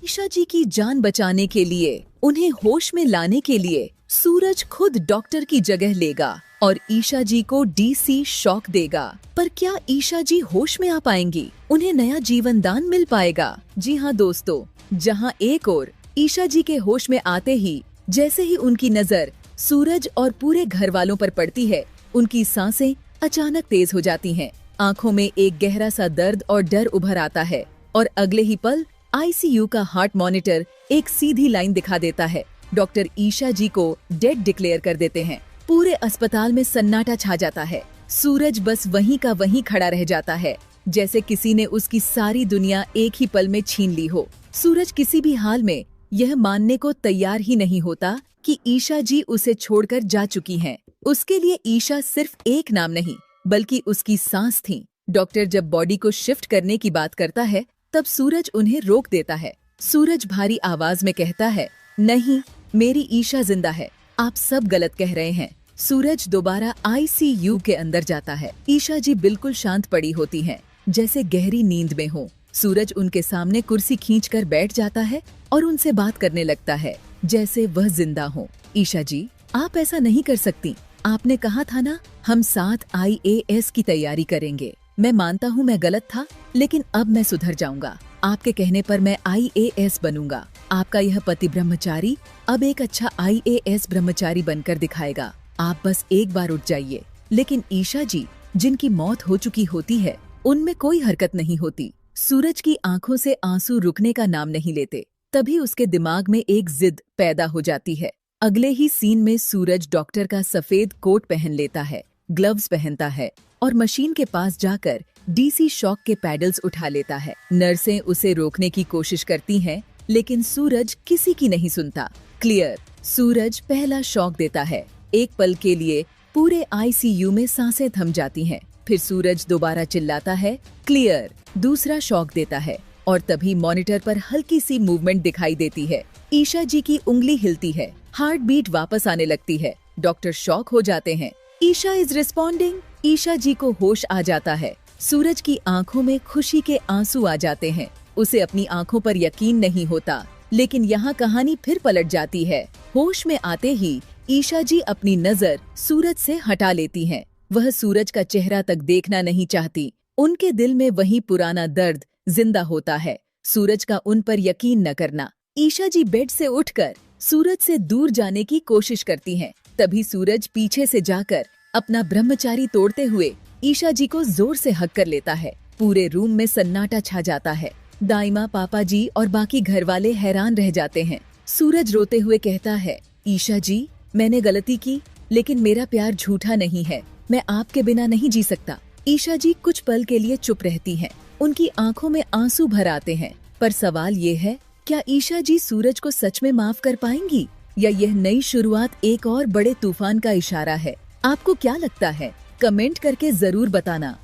ईशा जी की जान बचाने के लिए, उन्हें होश में लाने के लिए सूरज खुद डॉक्टर की जगह लेगा और ईशा जी को डीसी शॉक देगा। पर क्या ईशा जी होश में आ पाएंगी? उन्हें नया जीवन दान मिल पाएगा? जी हाँ दोस्तों, जहाँ एक ओर ईशा जी के होश में आते ही जैसे ही उनकी नजर सूरज और पूरे घर वालों पर पड़ती है, उनकी सांसें अचानक तेज हो जाती हैं। आंखों में एक गहरा सा दर्द और डर उभर आता है और अगले ही पल आईसीयू का हार्ट मॉनिटर एक सीधी लाइन दिखा देता है। डॉक्टर ईशा जी को डेड डिक्लेयर कर देते हैं। पूरे अस्पताल में सन्नाटा छा जाता है। सूरज बस वहीं का वहीं खड़ा रह जाता है, जैसे किसी ने उसकी सारी दुनिया एक ही पल में छीन ली हो। सूरज किसी भी हाल में यह मानने को तैयार ही नहीं होता कि ईशा जी उसे छोड़कर जा चुकी हैं। उसके लिए ईशा सिर्फ एक नाम नहीं, बल्कि उसकी सांस थी। डॉक्टर जब बॉडी को शिफ्ट करने की बात करता है, तब सूरज उन्हें रोक देता है। सूरज भारी आवाज में कहता है, नहीं, मेरी ईशा जिंदा है, आप सब गलत कह रहे हैं। सूरज दोबारा आईसीयू के अंदर जाता है। ईशा जी बिल्कुल शांत पड़ी होती हैं, जैसे गहरी नींद में हो। सूरज उनके सामने कुर्सी खींचकर बैठ जाता है और उनसे बात करने लगता है जैसे वह जिंदा हो। ईशा जी, आप ऐसा नहीं कर सकती। आपने कहा था ना, हम साथ IAS की तैयारी करेंगे। मैं मानता हूँ मैं गलत था, लेकिन अब मैं सुधर जाऊंगा। आपके कहने पर मैं IAS बनूंगा। आपका यह पति ब्रह्मचारी अब एक अच्छा IAS ब्रह्मचारी बनकर दिखाएगा। आप बस एक बार उठ जाइए। लेकिन ईशा जी, जिनकी मौत हो चुकी होती है, उनमें कोई हरकत नहीं होती। सूरज की आंखों से आंसू रुकने का नाम नहीं लेते। तभी उसके दिमाग में एक जिद पैदा हो जाती है। अगले ही सीन में सूरज डॉक्टर का सफेद कोट पहन लेता है, ग्लव्स पहनता है और मशीन के पास जाकर डीसी शॉक के पैडल्स उठा लेता है। नर्सें उसे रोकने की कोशिश करती हैं, लेकिन सूरज किसी की नहीं सुनता। क्लियर। सूरज पहला शॉक देता है। एक पल के लिए पूरे आईसीयू में सांसें थम जाती हैं। फिर सूरज दोबारा चिल्लाता है, क्लियर। दूसरा शॉक देता है और तभी मॉनिटर पर हल्की सी मूवमेंट दिखाई देती है। ईशा जी की उंगली हिलती है, हार्ट बीट वापस आने लगती है। डॉक्टर शॉक हो जाते हैं। Isha is responding. ईशा जी को होश आ जाता है। सूरज की आंखों में खुशी के आंसू आ जाते हैं। उसे अपनी आंखों पर यकीन नहीं होता, लेकिन यहाँ कहानी फिर पलट जाती है। होश में आते ही ईशा जी अपनी नजर सूरज से हटा लेती हैं। वह सूरज का चेहरा तक देखना नहीं चाहती। उनके दिल में वही पुराना दर्द जिंदा होता है, सूरज का उन पर यकीन न करना। ईशा जी बेड से उठकर सूरज से दूर जाने की कोशिश करती हैं। तभी सूरज पीछे से जाकर अपना ब्रह्मचारी तोड़ते हुए ईशा जी को जोर से हक कर लेता है। पूरे रूम में सन्नाटा छा जाता है। दाइमा, पापा जी और बाकी घर वाले हैरान रह जाते हैं। सूरज रोते हुए कहता है, ईशा जी, मैंने गलती की, लेकिन मेरा प्यार झूठा नहीं है। मैं आपके बिना नहीं जी सकता। ईशा जी कुछ पल के लिए चुप रहती हैं। उनकी आंखों में आंसू भर आते हैं। पर सवाल ये है, क्या ईशा जी सूरज को सच में माफ कर पाएंगी, या यह नई शुरुआत एक और बड़े तूफान का इशारा है? आपको क्या लगता है? कमेंट करके जरूर बताना।